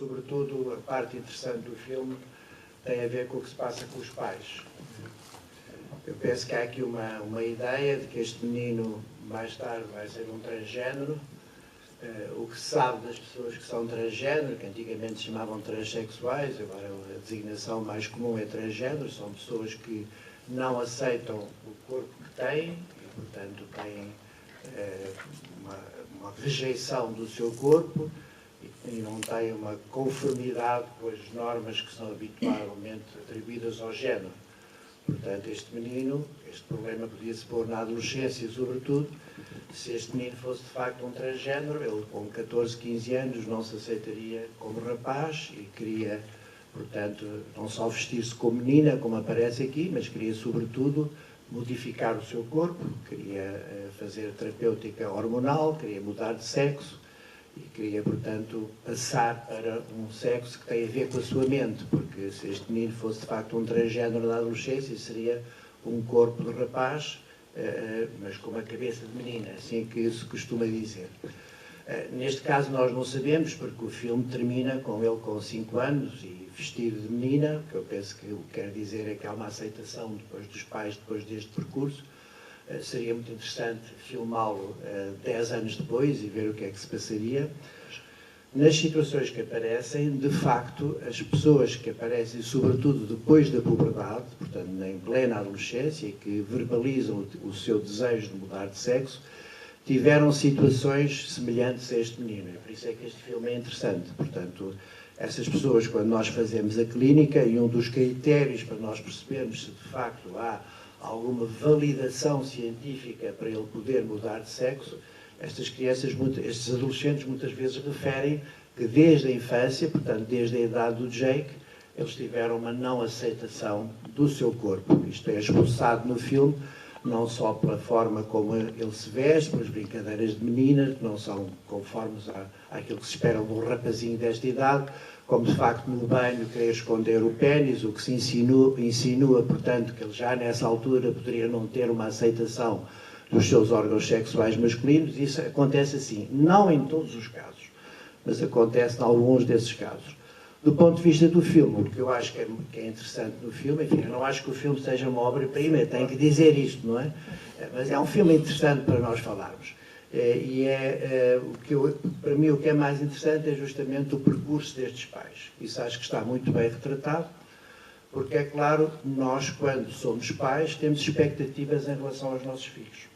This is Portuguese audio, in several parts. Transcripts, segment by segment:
sobretudo, a parte interessante do filme tem a ver com o que se passa com os pais. Eu penso que há aqui uma ideia de que este menino, mais tarde, vai ser um transgénero. O que se sabe das pessoas que são transgénero, que antigamente se chamavam transexuais, agora a designação mais comum é transgénero, são pessoas que não aceitam o corpo que têm e, portanto, têm uma rejeição do seu corpo e não têm uma conformidade com as normas que são habitualmente atribuídas ao género. Portanto, este problema podia-se pôr na adolescência, sobretudo, se este menino fosse de facto um transgénero. Ele com 14, 15 anos não se aceitaria como rapaz e queria, portanto, não só vestir-se como menina, como aparece aqui, mas queria, sobretudo, modificar o seu corpo, queria fazer terapêutica hormonal, queria mudar de sexo e queria, portanto, passar para um sexo que tem a ver com a sua mente, porque se este menino fosse de facto um transgénero na adolescência, seria um corpo de rapaz, mas com uma cabeça de menina, assim que se costuma dizer. Neste caso nós não sabemos, porque o filme termina com ele com 5 anos e vestido de menina, que eu penso que o que quer dizer é que há uma aceitação depois dos pais, depois deste percurso. Seria muito interessante filmá-lo 10 anos depois e ver o que é que se passaria. Nas situações que aparecem, de facto, as pessoas que aparecem, sobretudo depois da puberdade, portanto, em plena adolescência, e que verbalizam o seu desejo de mudar de sexo, tiveram situações semelhantes a este menino. Por isso é que este filme é interessante. Portanto, essas pessoas, quando nós fazemos a clínica, e um dos critérios para nós percebermos se de facto há alguma validação científica para ele poder mudar de sexo, estas crianças, estes adolescentes muitas vezes referem que desde a infância, portanto desde a idade do Jake, eles tiveram uma não aceitação do seu corpo. Isto é esboçado no filme, não só pela forma como ele se veste, pelas brincadeiras de meninas, que não são conformes àquilo que se espera de um rapazinho desta idade, como de facto no banho querer esconder o pénis, o que se insinua, portanto, que ele já nessa altura poderia não ter uma aceitação dos seus órgãos sexuais masculinos. Isso acontece assim, não em todos os casos, mas acontece em alguns desses casos. Do ponto de vista do filme, o que eu acho que é interessante no filme, enfim, eu não acho que o filme seja uma obra-prima, eu tenho que dizer isto, não é? Mas é um filme interessante para nós falarmos. Para mim, o que é mais interessante é justamente o percurso destes pais. Isso acho que está muito bem retratado, porque é claro, nós, quando somos pais, temos expectativas em relação aos nossos filhos.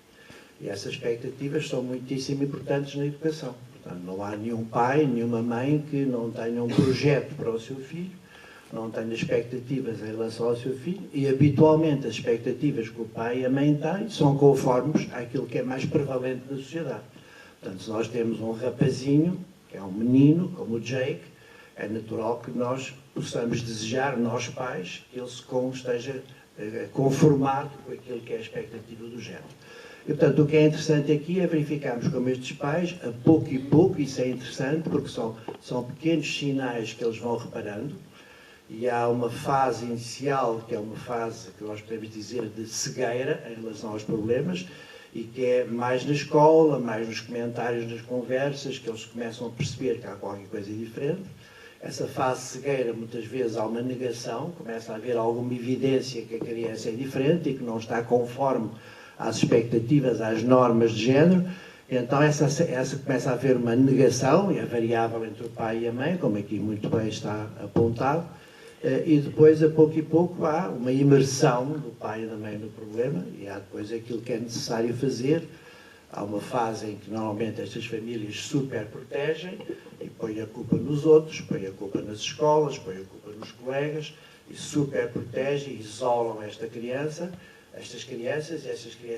E essas expectativas são muitíssimo importantes na educação. Portanto, não há nenhum pai, nenhuma mãe que não tenha um projeto para o seu filho, não tenha expectativas em relação ao seu filho, e habitualmente as expectativas que o pai e a mãe têm são conformes àquilo que é mais prevalente na sociedade. Portanto, se nós temos um rapazinho, que é um menino, como o Jake, é natural que nós possamos desejar, nós pais, que ele esteja conformado com aquilo que é a expectativa do género. E, portanto, o que é interessante aqui é verificarmos como estes pais, a pouco e pouco, isso é interessante, porque são pequenos sinais que eles vão reparando, e há uma fase inicial, que é uma fase que nós podemos dizer de cegueira em relação aos problemas, e que é mais na escola, mais nos comentários, nas conversas, que eles começam a perceber que há qualquer coisa diferente. Essa fase cegueira, muitas vezes, há uma negação, começa a haver alguma evidência que a criança é diferente e que não está conforme às expectativas, às normas de género. Então essa começa a haver uma negação, e é variável entre o pai e a mãe, como aqui muito bem está apontado, e depois, a pouco e pouco, há uma imersão do pai e da mãe no problema, e há depois aquilo que é necessário fazer. Há uma fase em que normalmente estas famílias super protegem e põem a culpa nos outros, põem a culpa nas escolas, põem a culpa nos colegas, e super protegem e isolam esta criança. Estas crianças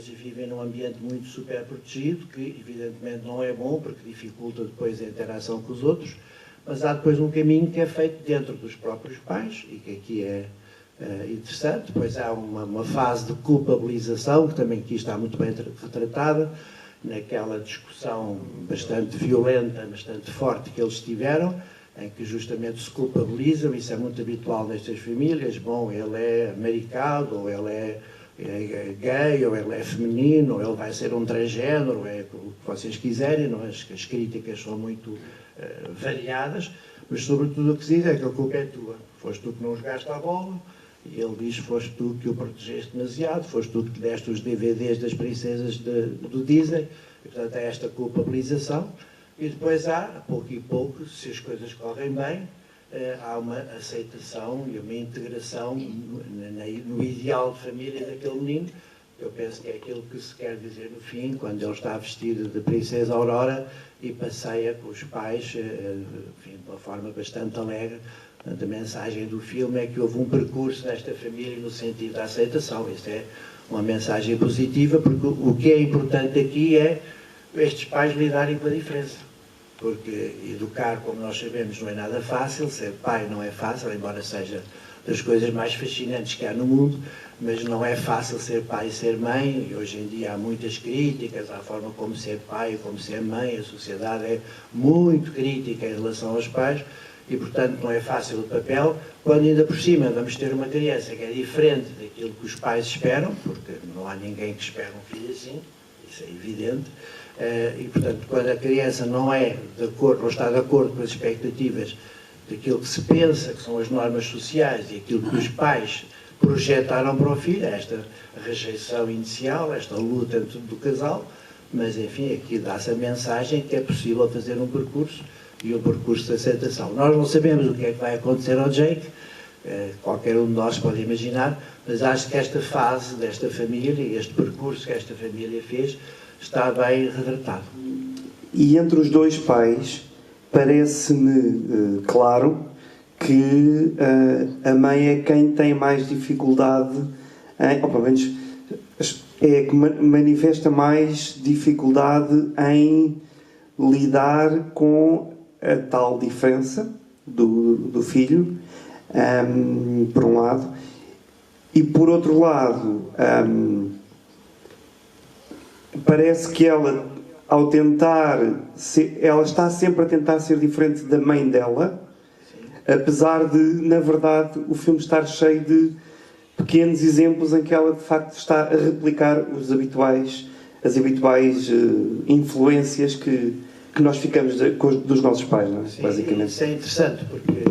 vivem num ambiente muito super protegido, que evidentemente não é bom, porque dificulta depois a interação com os outros, mas há depois um caminho que é feito dentro dos próprios pais, e que aqui é interessante. Depois há uma fase de culpabilização, que também aqui está muito bem retratada, naquela discussão bastante violenta, bastante forte que eles tiveram, em que justamente se culpabilizam. Isso é muito habitual nestas famílias. Bom, ele é americano, ou ele é gay, ou ele é feminino, ou ele vai ser um transgénero, é o que vocês quiserem, não é? As críticas são muito variadas, mas sobretudo o que se diz é que a culpa é tua. Foste tu que não jogaste a bola, e ele diz, foste tu que o protegeste demasiado, foste tu que deste os DVDs das princesas do Disney, e portanto há esta culpabilização, e depois há, a pouco e pouco, se as coisas correm bem, há uma aceitação e uma integração no ideal de família daquele menino. Eu penso que é aquilo que se quer dizer no fim, quando ele está vestido de princesa Aurora e passeia com os pais, enfim, de uma forma bastante alegre. A mensagem do filme é que houve um percurso desta família no sentido da aceitação. Isso é uma mensagem positiva, porque o que é importante aqui é estes pais lidarem com a diferença. Porque educar, como nós sabemos, não é nada fácil, ser pai não é fácil, embora seja das coisas mais fascinantes que há no mundo, mas não é fácil ser pai e ser mãe, e hoje em dia há muitas críticas à forma como ser pai e como ser mãe, a sociedade é muito crítica em relação aos pais, e portanto não é fácil o papel, quando ainda por cima vamos ter uma criança que é diferente daquilo que os pais esperam, porque não há ninguém que espere um filho assim, isso é evidente, e portanto quando a criança não é de acordo, não está de acordo com as expectativas daquilo que se pensa que são as normas sociais e aquilo que os pais projetaram para o filho, esta rejeição inicial, esta luta do casal, mas enfim, aqui dá-se a mensagem que é possível fazer um percurso e um percurso de aceitação. Nós não sabemos o que é que vai acontecer ao Jake, qualquer um de nós pode imaginar, mas acho que esta fase desta família e este percurso que esta família fez está bem retratado. E entre os dois pais, parece-me claro que a mãe é quem tem mais dificuldade, ou pelo menos é que manifesta mais dificuldade em lidar com a tal diferença do filho, por um lado, e por outro lado, parece que ela, ao tentar, ela está sempre a tentar ser diferente da mãe dela, apesar de, na verdade, o filme estar cheio de pequenos exemplos em que ela, de facto, está a replicar as habituais influências que nós ficamos dos nossos pais, não é? Sim, basicamente. Isso é interessante, porque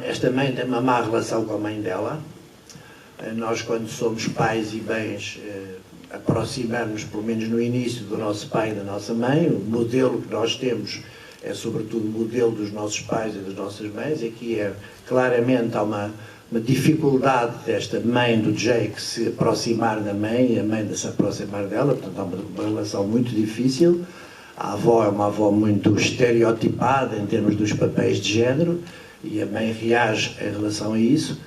esta mãe tem uma má relação com a mãe dela. Nós, quando somos pais e mães, aproximamos, pelo menos no início, do nosso pai e da nossa mãe. O modelo que nós temos é, sobretudo, o modelo dos nossos pais e das nossas mães. Aqui claramente há uma dificuldade desta mãe do Jake se aproximar da mãe e a mãe de se aproximar dela, portanto há uma relação muito difícil. A avó é uma avó muito estereotipada em termos dos papéis de género e a mãe reage em relação a isso.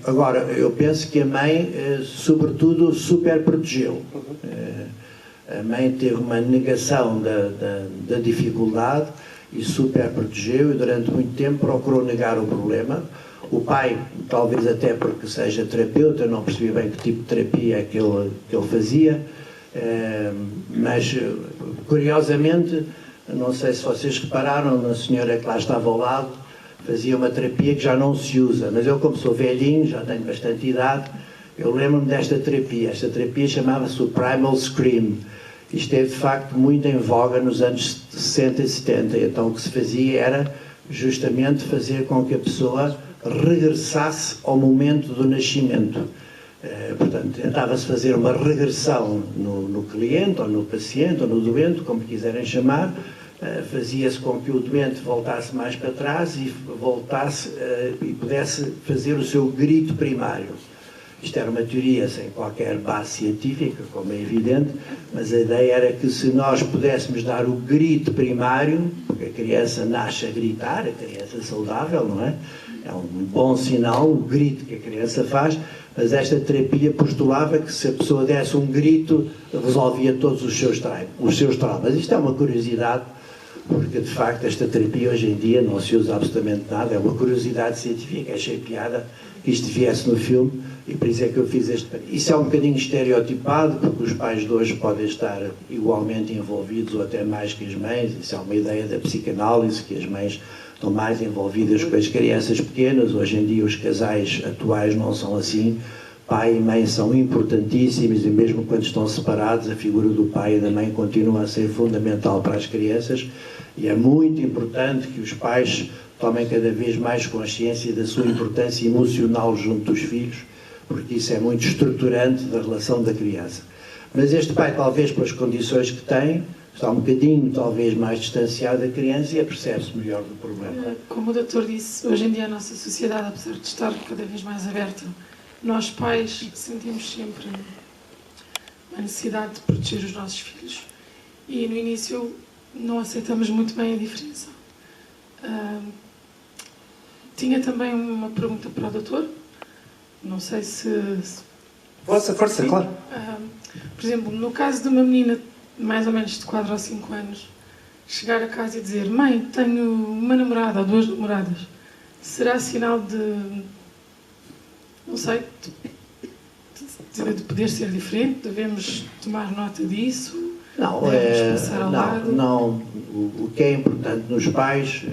Agora, eu penso que a mãe, sobretudo, super protegeu. A mãe teve uma negação da dificuldade e super protegeu, e durante muito tempo procurou negar o problema. O pai, talvez até porque seja terapeuta, não percebia bem que tipo de terapia é que ele fazia, mas curiosamente, não sei se vocês repararam, a senhora que lá estava ao lado fazia uma terapia que já não se usa, mas eu, como sou velhinho, já tenho bastante idade, eu lembro-me desta terapia. Esta terapia chamava-se o Primal Scream. Isto esteve de facto muito em voga nos anos 60 e 70, então o que se fazia era justamente fazer com que a pessoa regressasse ao momento do nascimento. Portanto, tentava-se fazer uma regressão no cliente, ou no paciente, ou no doente, como quiserem chamar. Fazia-se com que o doente voltasse mais para trás e voltasse e pudesse fazer o seu grito primário. Isto era uma teoria sem qualquer base científica, como é evidente, mas a ideia era que se nós pudéssemos dar o grito primário, porque a criança nasce a gritar, a criança saudável, não é? É um bom sinal, o grito que a criança faz, mas esta terapia postulava que se a pessoa desse um grito, resolvia todos os seus traumas. Isto é uma curiosidade, porque de facto esta terapia hoje em dia não se usa absolutamente nada, é uma curiosidade científica, achei piada que isto viesse no filme, e por isso é que eu fiz este... Isso é um bocadinho estereotipado, porque os pais de hoje podem estar igualmente envolvidos, ou até mais que as mães. Isso é uma ideia da psicanálise, que as mães estão mais envolvidas com as crianças pequenas. Hoje em dia os casais atuais não são assim. Pai e mãe são importantíssimos, e mesmo quando estão separados, a figura do pai e da mãe continua a ser fundamental para as crianças. E é muito importante que os pais tomem cada vez mais consciência da sua importância emocional junto dos filhos, porque isso é muito estruturante da relação da criança. Mas este pai, talvez pelas condições que tem, está um bocadinho, talvez, mais distanciado da criança e apercebe-se melhor do problema. Como o doutor disse, hoje em dia a nossa sociedade, apesar de estar cada vez mais aberta, nós pais sentimos sempre a necessidade de proteger os nossos filhos. E no início não aceitamos muito bem a diferença. Tinha também uma pergunta para o doutor. Não sei se... Força, claro. Por exemplo, no caso de uma menina mais ou menos de 4 ou 5 anos chegar a casa e dizer: mãe, tenho uma namorada ou 2 namoradas, será sinal de, não sei, de poder ser diferente? Devemos tomar nota disso? Não, passar ao lado? não. O que é importante nos pais,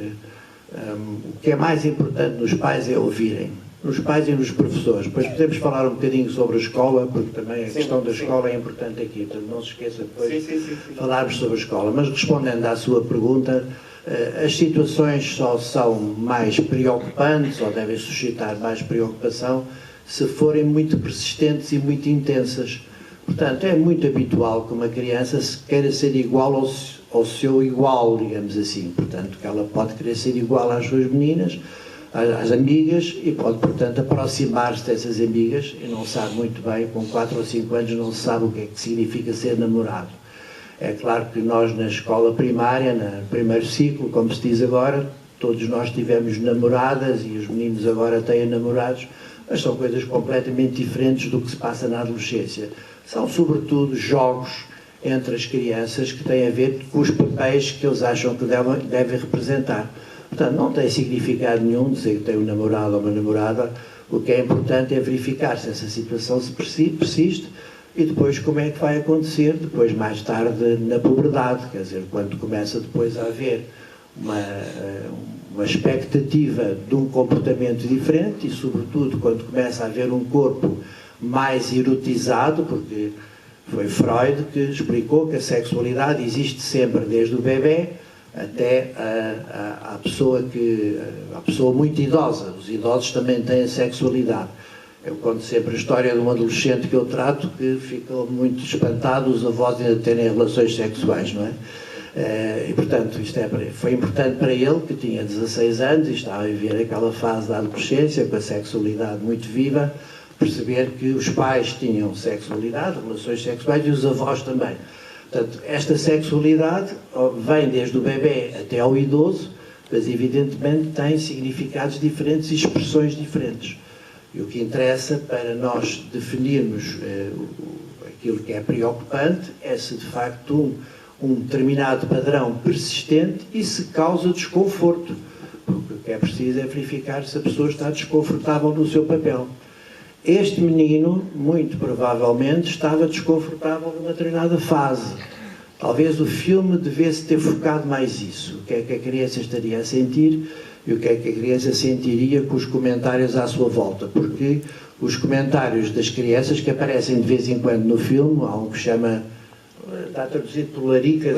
o que é mais importante nos pais é ouvirem. Nos pais e nos professores. Depois podemos falar um bocadinho sobre a escola, porque também a questão da escola é importante aqui. Portanto, não se esqueça depois de falarmos sobre a escola. Mas respondendo à sua pergunta, as situações só são mais preocupantes, ou devem suscitar mais preocupação, se forem muito persistentes e muito intensas. Portanto, é muito habitual que uma criança queira ser igual ao seu igual, digamos assim. Portanto, que ela pode querer ser igual às suas meninas, às amigas, e pode, portanto, aproximar-se dessas amigas e não sabe muito bem, com 4 ou 5 anos, não sabe o que é que significa ser namorado. É claro que nós, na escola primária, no primeiro ciclo, como se diz agora, todos nós tivemos namoradas e os meninos agora têm namorados, mas são coisas completamente diferentes do que se passa na adolescência. São, sobretudo, jogos entre as crianças que têm a ver com os papéis que eles acham que devem representar. Portanto, não tem significado nenhum dizer que tem um namorado ou uma namorada. O que é importante é verificar se essa situação se persiste e depois como é que vai acontecer, depois mais tarde na puberdade, quer dizer, quando começa depois a haver uma expectativa de um comportamento diferente e, sobretudo, quando começa a haver um corpo mais erotizado, porque foi Freud que explicou que a sexualidade existe sempre, desde o bebê até a pessoa muito idosa. Os idosos também têm sexualidade. Eu conto sempre a história de um adolescente que eu trato que ficou muito espantado os avós ainda terem relações sexuais, não é? E, portanto, foi importante para ele, que tinha 16 anos e estava a viver aquela fase da adolescência, com a sexualidade muito viva, perceber que os pais tinham sexualidade, relações sexuais, e os avós também. Portanto, esta sexualidade vem desde o bebê até ao idoso, mas evidentemente tem significados diferentes e expressões diferentes. E o que interessa para nós definirmos aquilo que é preocupante é se de facto um determinado padrão persistente e se causa desconforto. Porque o que é preciso é verificar se a pessoa está desconfortável no seu papel. Este menino, muito provavelmente, estava desconfortável numa determinada fase. Talvez o filme devesse ter focado mais isso. O que é que a criança estaria a sentir e o que é que a criança sentiria com os comentários à sua volta. Porque os comentários das crianças que aparecem de vez em quando no filme, há um que chama, está traduzido por laricas,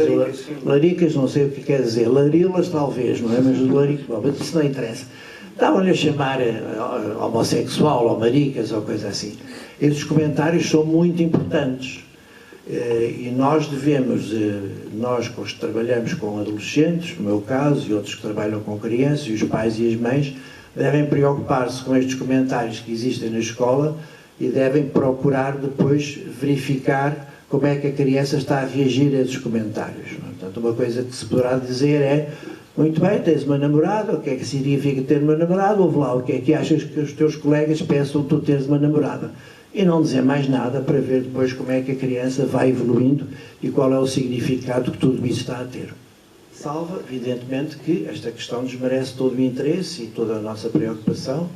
laricas, não sei o que quer dizer, larilas talvez, não é? Mas laricas, mas isso não interessa. Estavam-lhe a chamar homossexual ou maricas ou coisa assim. Esses comentários são muito importantes e nós devemos, nós que trabalhamos com adolescentes, no meu caso, e outros que trabalham com crianças, e os pais e as mães, devem preocupar-se com estes comentários que existem na escola e devem procurar depois verificar como é que a criança está a reagir a esses comentários. Portanto, uma coisa que se poderá dizer é: muito bem, tens uma namorada, o que é que significa ter uma namorada? Ouve lá, o que é que achas que os teus colegas pensam tu teres uma namorada? E não dizer mais nada para ver depois como é que a criança vai evoluindo e qual é o significado que tudo isso está a ter. Salva, evidentemente, que esta questão nos merece todo o interesse e toda a nossa preocupação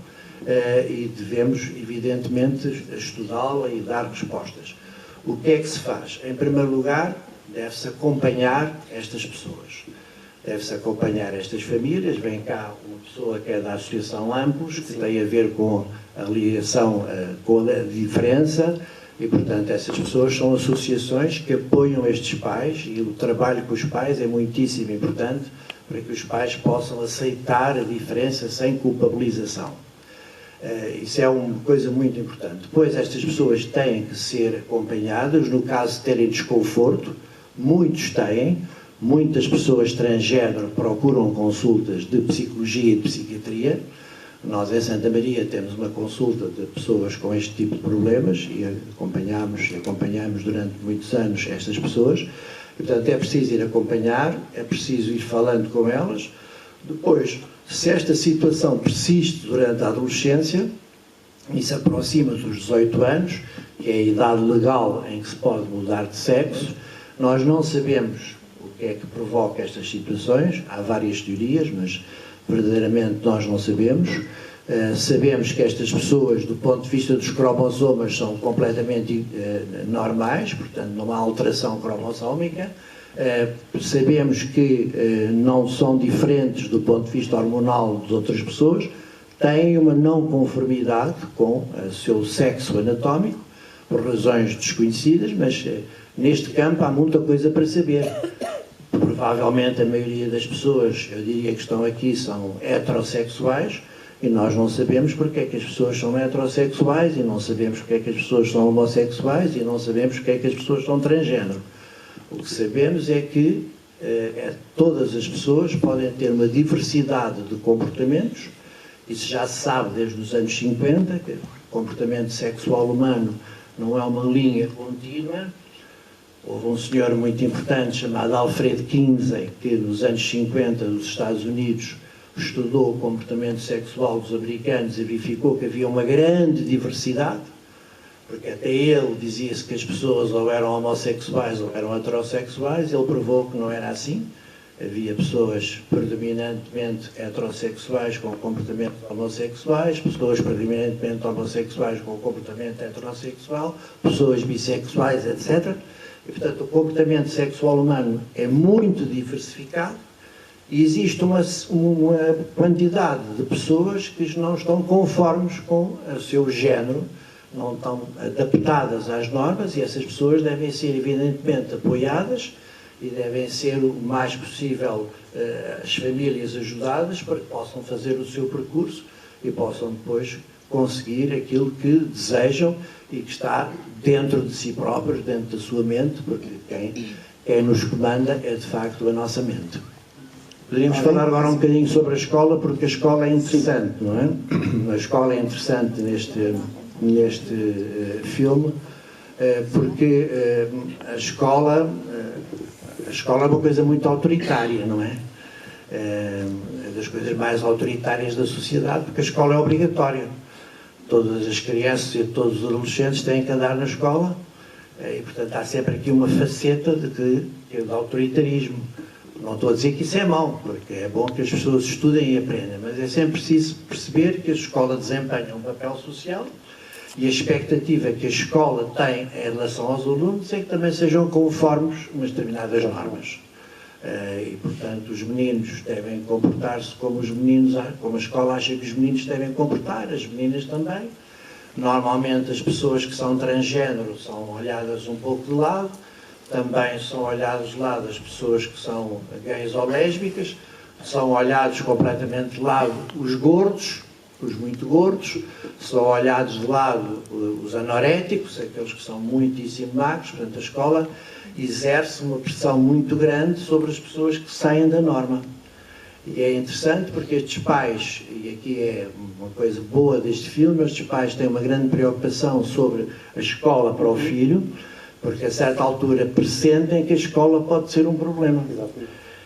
e devemos, evidentemente, estudá-la e dar respostas. O que é que se faz? Em primeiro lugar, deve-se acompanhar estas pessoas. Deve-se acompanhar estas famílias. Vem cá uma pessoa que é da Associação Amplos, que tem a ver com a ligação com a diferença, E, portanto, essas pessoas são associações que apoiam estes pais, e o trabalho com os pais é muitíssimo importante para que os pais possam aceitar a diferença sem culpabilização. Isso é uma coisa muito importante. Depois, estas pessoas têm que ser acompanhadas, no caso de terem desconforto, muitos têm, muitas pessoas transgénero procuram consultas de psicologia e de psiquiatria. Nós, em Santa Maria, temos uma consulta de pessoas com este tipo de problemas e acompanhamos durante muitos anos estas pessoas. E, portanto, é preciso ir acompanhar, é preciso ir falando com elas. Depois, se esta situação persiste durante a adolescência e se aproxima dos 18 anos, que é a idade legal em que se pode mudar de sexo, nós não sabemos o que é que provoca estas situações. Há várias teorias, mas verdadeiramente nós não sabemos. Sabemos que estas pessoas, do ponto de vista dos cromossomas, são completamente normais, portanto não há alteração cromossómica. Sabemos que não são diferentes do ponto de vista hormonal de outras pessoas, têm uma não conformidade com o seu sexo anatómico, por razões desconhecidas, mas neste campo há muita coisa para saber. Provavelmente a maioria das pessoas, eu diria que estão aqui, são heterossexuais, e nós não sabemos porque é que as pessoas são heterossexuais, e não sabemos porque é que as pessoas são homossexuais, e não sabemos porque é que as pessoas são transgênero. O que sabemos é que todas as pessoas podem ter uma diversidade de comportamentos. Isso já se sabe desde os anos 50, que o comportamento sexual humano não é uma linha contínua. Houve um senhor muito importante chamado Alfred Kinsey, que nos anos 50 dos Estados Unidos estudou o comportamento sexual dos americanos e verificou que havia uma grande diversidade, porque até ele dizia-se que as pessoas ou eram homossexuais ou eram heterossexuais. Ele provou que não era assim. Havia pessoas predominantemente heterossexuais com comportamentos homossexuais, pessoas predominantemente homossexuais com comportamento heterossexual, pessoas bissexuais, etc. E, portanto, o comportamento sexual humano é muito diversificado e existe uma quantidade de pessoas que não estão conformes com o seu género, não estão adaptadas às normas, e essas pessoas devem ser evidentemente apoiadas e devem ser o mais possível as famílias ajudadas para que possam fazer o seu percurso e possam depois conseguir aquilo que desejam e que está dentro de si próprios, dentro da sua mente, porque quem nos comanda é de facto a nossa mente. Poderíamos falar agora um bocadinho sobre a escola, porque a escola é interessante, não é? A escola é interessante neste filme, porque a escola é uma coisa muito autoritária, não é? É das coisas mais autoritárias da sociedade, porque a escola é obrigatória. Todas as crianças e todos os adolescentes têm que andar na escola, e portanto há sempre aqui uma faceta de autoritarismo. Não estou a dizer que isso é mau, porque é bom que as pessoas estudem e aprendam, mas é sempre preciso perceber que a escola desempenha um papel social e a expectativa que a escola tem em relação aos alunos é que também sejam conformes umas determinadas normas. E, portanto, os meninos devem comportar-se como a escola acha que os meninos devem comportar, as meninas também. Normalmente as pessoas que são transgênero são olhadas um pouco de lado, também são olhados de lado as pessoas que são gays ou lésbicas, são olhados completamente de lado os gordos, os muito gordos, são olhados de lado os anoréticos, aqueles que são muitíssimo magros. Portanto, a escola exerce uma pressão muito grande sobre as pessoas que saem da norma. E é interessante porque estes pais, e aqui é uma coisa boa deste filme, estes pais têm uma grande preocupação sobre a escola para o filho, porque a certa altura pressentem que a escola pode ser um problema.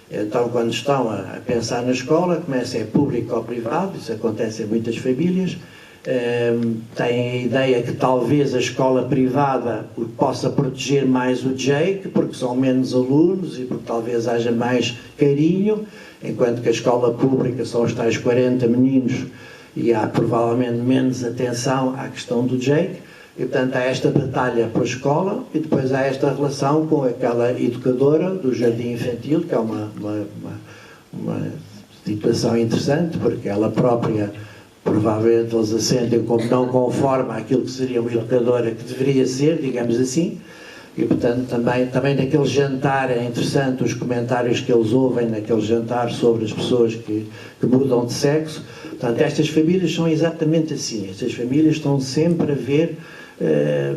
Então, quando estão a pensar na escola, começa é público ou privado, isso acontece em muitas famílias, têm a ideia que talvez a escola privada possa proteger mais o Jake, porque são menos alunos e porque talvez haja mais carinho, enquanto que a escola pública são os tais 40 meninos e há provavelmente menos atenção à questão do Jake. E, portanto, há esta batalha pela escola e depois há esta relação com aquela educadora do jardim infantil, que é uma situação interessante, porque ela própria provavelmente eles assentem como não conforme àquilo que seria uma educadora que deveria ser, digamos assim, e portanto também naquele jantar é interessante os comentários que eles ouvem naquele jantar sobre as pessoas que mudam de sexo. Portanto, estas famílias são exatamente assim, estas famílias estão sempre a ver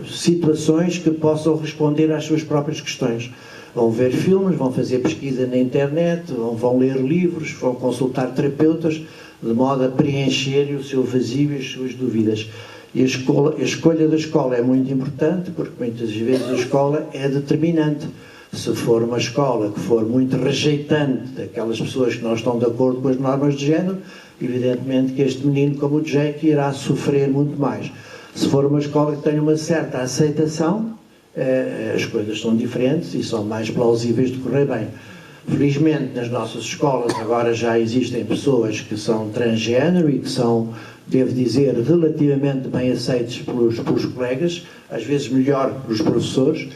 situações que possam responder às suas próprias questões. Vão ver filmes, vão fazer pesquisa na internet, vão ler livros, vão consultar terapeutas, de modo a preencher o seu vazio e as suas dúvidas. E a escolha da escola é muito importante, porque muitas vezes a escola é determinante. Se for uma escola que for muito rejeitante daquelas pessoas que não estão de acordo com as normas de género, evidentemente que este menino, como o Jake, irá sofrer muito mais. Se for uma escola que tenha uma certa aceitação, as coisas são diferentes e são mais plausíveis de correr bem. Felizmente, nas nossas escolas agora já existem pessoas que são transgénero e que são, devo dizer, relativamente bem aceitos pelos colegas, às vezes melhor pelos professores,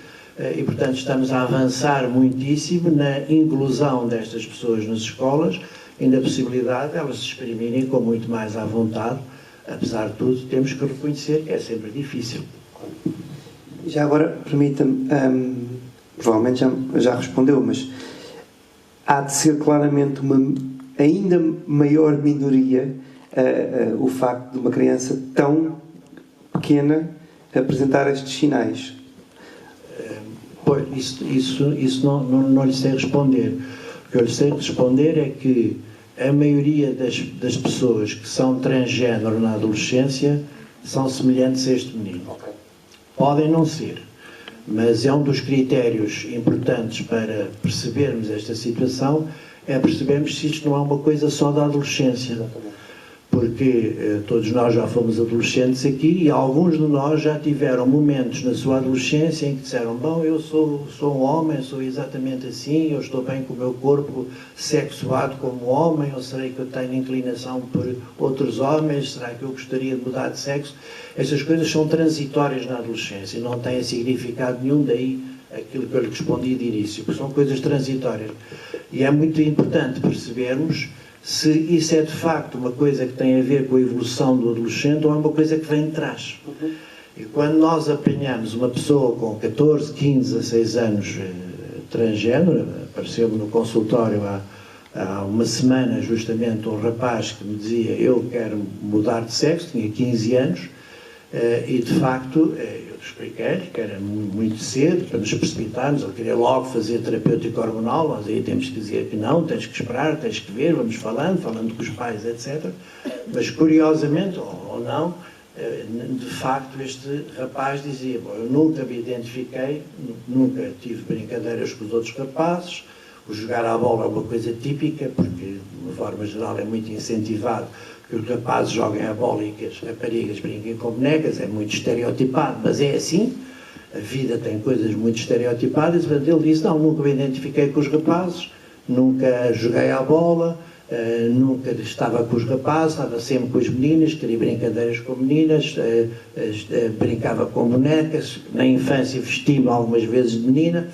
e portanto estamos a avançar muitíssimo na inclusão destas pessoas nas escolas e na possibilidade de elas se exprimirem com muito mais à vontade. Apesar de tudo, temos que reconhecer que é sempre difícil. Já agora, permita-me, provavelmente já respondeu, mas há de ser claramente uma ainda maior minoria o facto de uma criança tão pequena apresentar estes sinais. Pois, isso não lhe sei responder. O que eu lhe sei responder é que a maioria das pessoas que são transgénero na adolescência são semelhantes a este menino. Podem não ser, mas é um dos critérios importantes para percebermos esta situação, é percebermos se isto não é uma coisa só da adolescência. Porque todos nós já fomos adolescentes aqui e alguns de nós já tiveram momentos na sua adolescência em que disseram: bom, eu sou um homem, sou exatamente assim, eu estou bem com o meu corpo sexuado como homem, ou será que eu tenho inclinação por outros homens, será que eu gostaria de mudar de sexo? Estas coisas são transitórias na adolescência, não têm significado nenhum, daí aquilo que eu lhe respondi de início, que são coisas transitórias. E é muito importante percebermos se isso é de facto uma coisa que tem a ver com a evolução do adolescente ou é uma coisa que vem de trás. E quando nós apanhamos uma pessoa com 14, 15, 16 anos transgénero, apareceu-me no consultório há uma semana justamente um rapaz que me dizia: eu quero mudar de sexo, tinha 15 anos, e de facto eu expliquei-lhe que era muito cedo para nos precipitarmos, ele queria logo fazer terapêutico hormonal, nós aí temos que dizer que não, tens que esperar, tens que ver, vamos falando com os pais, etc. Mas curiosamente, ou não, de facto este rapaz dizia: bom, eu nunca me identifiquei, nunca tive brincadeiras com os outros rapazes, o jogar à bola é uma coisa típica, porque de uma forma geral é muito incentivado que os rapazes joguem a bola e que as raparigas brinquem com bonecas, é muito estereotipado, mas é assim, a vida tem coisas muito estereotipadas. Portanto, ele disse: não, nunca me identifiquei com os rapazes, nunca joguei à bola, nunca estava com os rapazes, estava sempre com as meninas, queria brincadeiras com meninas, brincava com bonecas, na infância vesti-me algumas vezes de menina.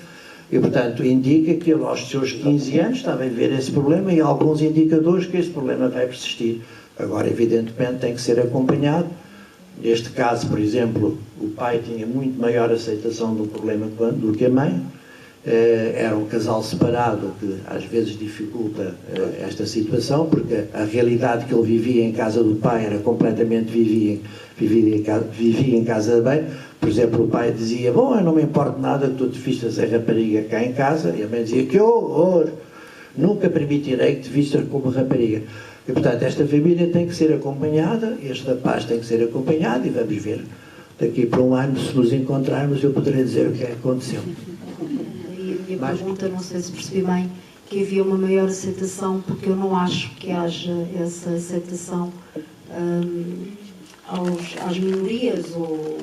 E, portanto, indica que ele, aos seus 15 anos, estava a ver esse problema e há alguns indicadores que esse problema vai persistir. Agora, evidentemente, tem que ser acompanhado. Neste caso, por exemplo, o pai tinha muito maior aceitação do problema do que a mãe. Era um casal separado, que às vezes dificulta esta situação, porque a realidade que ele vivia em casa do pai era completamente vivia em casa da mãe. Por exemplo, o pai dizia: bom, eu não me importo nada que tu te vistas a rapariga cá em casa. E a mãe dizia: que horror, nunca permitirei que te vistas como rapariga. E, portanto, esta família tem que ser acompanhada, este rapaz tem que ser acompanhado, e vamos ver, daqui para um ano, se nos encontrarmos, eu poderei dizer o que é que aconteceu. E a minha pergunta, não sei se percebi bem, que havia uma maior aceitação, porque eu não acho que haja essa aceitação às minorias, ou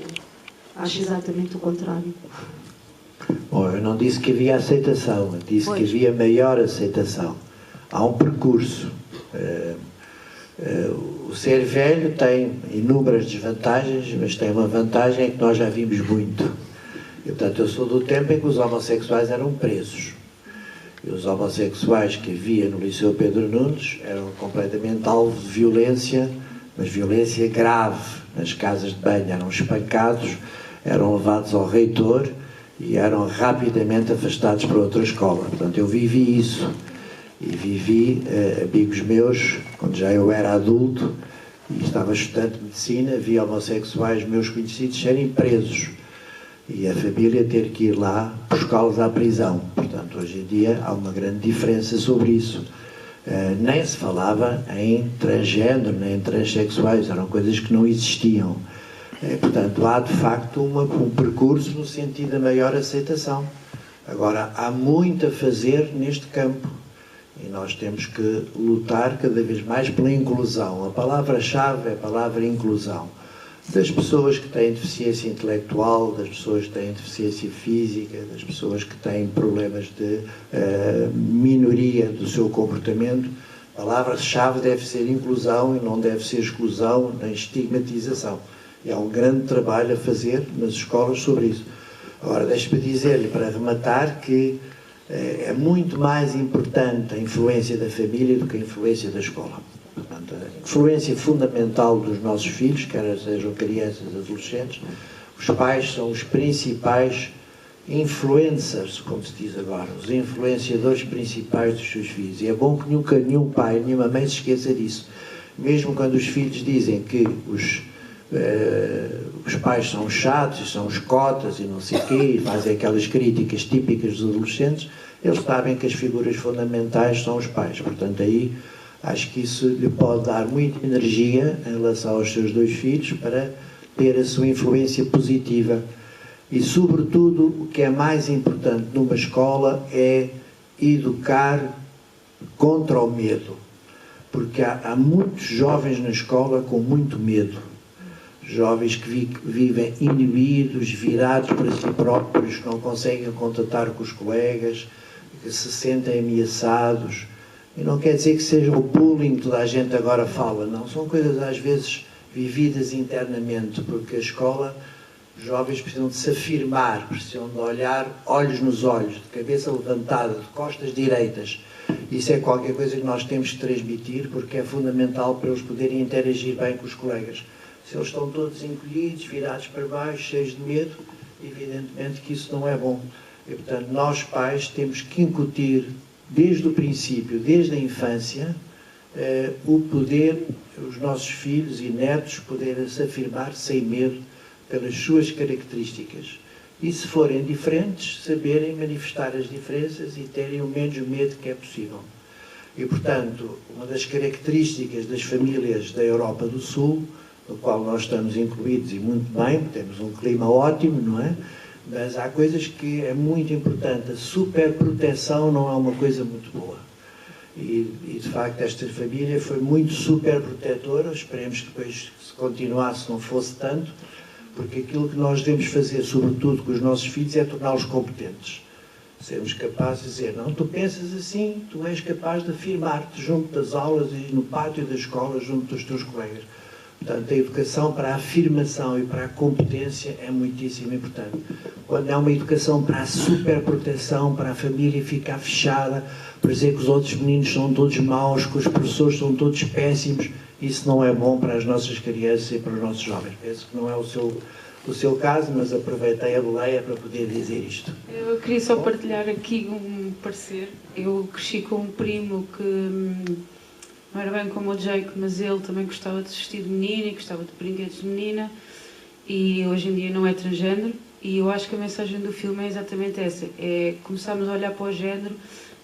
acho exatamente o contrário. Bom, eu não disse que havia aceitação, eu disse que havia maior aceitação. Há um percurso. O ser velho tem inúmeras desvantagens, mas tem uma vantagem que nós já vimos muito. E, portanto, eu sou do tempo em que os homossexuais eram presos. E os homossexuais que havia no Liceu Pedro Nunes eram completamente alvo de violência mas violência grave. Nas casas de banho eram espancados, eram levados ao reitor e eram rapidamente afastados para outra escola. Portanto, eu vivi isso. E vivi, amigos meus, quando já eu era adulto e estava estudante de medicina, vi homossexuais meus conhecidos serem presos e a família ter que ir lá buscá-los à prisão. Portanto, hoje em dia há uma grande diferença sobre isso. Nem se falava em transgênero, nem em transexuais, eram coisas que não existiam. Portanto, há de facto um percurso no sentido da maior aceitação. Agora, há muito a fazer neste campo. E nós temos que lutar cada vez mais pela inclusão. A palavra-chave é a palavra inclusão. Das pessoas que têm deficiência intelectual, das pessoas que têm deficiência física, das pessoas que têm problemas de minoria do seu comportamento. A palavra-chave deve ser inclusão e não deve ser exclusão nem estigmatização. E há um grande trabalho a fazer nas escolas sobre isso. Agora, deixe-me dizer-lhe, para rematar, que é muito mais importante a influência da família do que a influência da escola. Portanto, a influência fundamental dos nossos filhos, quer sejam crianças, adolescentes, os pais são os principais influencers, como se diz agora, os influenciadores principais dos seus filhos. E é bom que nunca nenhum pai, nenhuma mãe se esqueça disso. Mesmo quando os filhos dizem que os pais são chatos e são os cotas e não sei o quê, e fazem aquelas críticas típicas dos adolescentes, eles sabem que as figuras fundamentais são os pais. Portanto, aí acho que isso lhe pode dar muita energia em relação aos seus dois filhos para ter a sua influência positiva. E, sobretudo, o que é mais importante numa escola é educar contra o medo. Porque há muitos jovens na escola com muito medo. Jovens que vivem inibidos, virados para si próprios, que não conseguem contatar com os colegas, que se sentem ameaçados. E não quer dizer que seja o bullying que toda a gente agora fala, não. São coisas, às vezes, vividas internamente, porque a escola, os jovens precisam de se afirmar, precisam de olhar olhos nos olhos, de cabeça levantada, de costas direitas. Isso é qualquer coisa que nós temos que transmitir, porque é fundamental para eles poderem interagir bem com os colegas. Se eles estão todos encolhidos, virados para baixo, cheios de medo, evidentemente que isso não é bom. E, portanto, nós pais temos que incutir, desde o princípio, desde a infância, o poder, os nossos filhos e netos poderem se afirmar sem medo pelas suas características. E, se forem diferentes, saberem manifestar as diferenças e terem o menos medo que é possível. E, portanto, uma das características das famílias da Europa do Sul, no qual nós estamos incluídos e muito bem, temos um clima ótimo, não é? Mas há coisas que é muito importante. A superproteção não é uma coisa muito boa. E de facto, esta família foi muito superprotetora. Esperemos que depois se continuasse, não fosse tanto, porque aquilo que nós devemos fazer, sobretudo com os nossos filhos, é torná-los competentes. Sermos capazes de dizer, não, tu pensas assim, tu és capaz de afirmar-te junto das aulas e no pátio da escola, junto dos teus colegas. Portanto, a educação para a afirmação e para a competência é muitíssimo importante. Quando há uma educação para a superproteção, para a família ficar fechada, para dizer que os outros meninos são todos maus, que os professores são todos péssimos, isso não é bom para as nossas crianças e para os nossos jovens. Penso que não é o seu caso, mas aproveitei a boleia para poder dizer isto. Eu queria só partilhar aqui um parecer. Eu cresci com um primo que não era bem como o Jake, mas ele também gostava de vestir de menina e gostava de brinquedos de menina, e hoje em dia não é transgénero. E eu acho que a mensagem do filme é exatamente essa, é começarmos a olhar para o género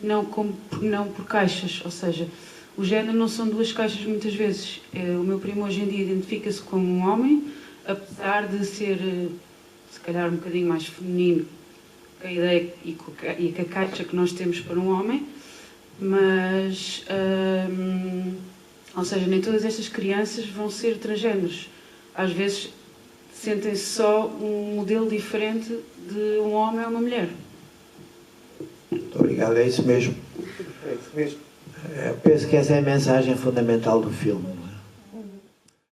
não por caixas, ou seja, o género não são duas caixas muitas vezes. O meu primo hoje em dia identifica-se como um homem, apesar de ser se calhar um bocadinho mais feminino que a ideia e que a caixa que nós temos para um homem. Mas, ou seja, nem todas estas crianças vão ser transgêneros. Às vezes sentem-se só um modelo diferente de um homem ou uma mulher. Muito obrigado, é isso mesmo. Eu penso que essa é a mensagem fundamental do filme.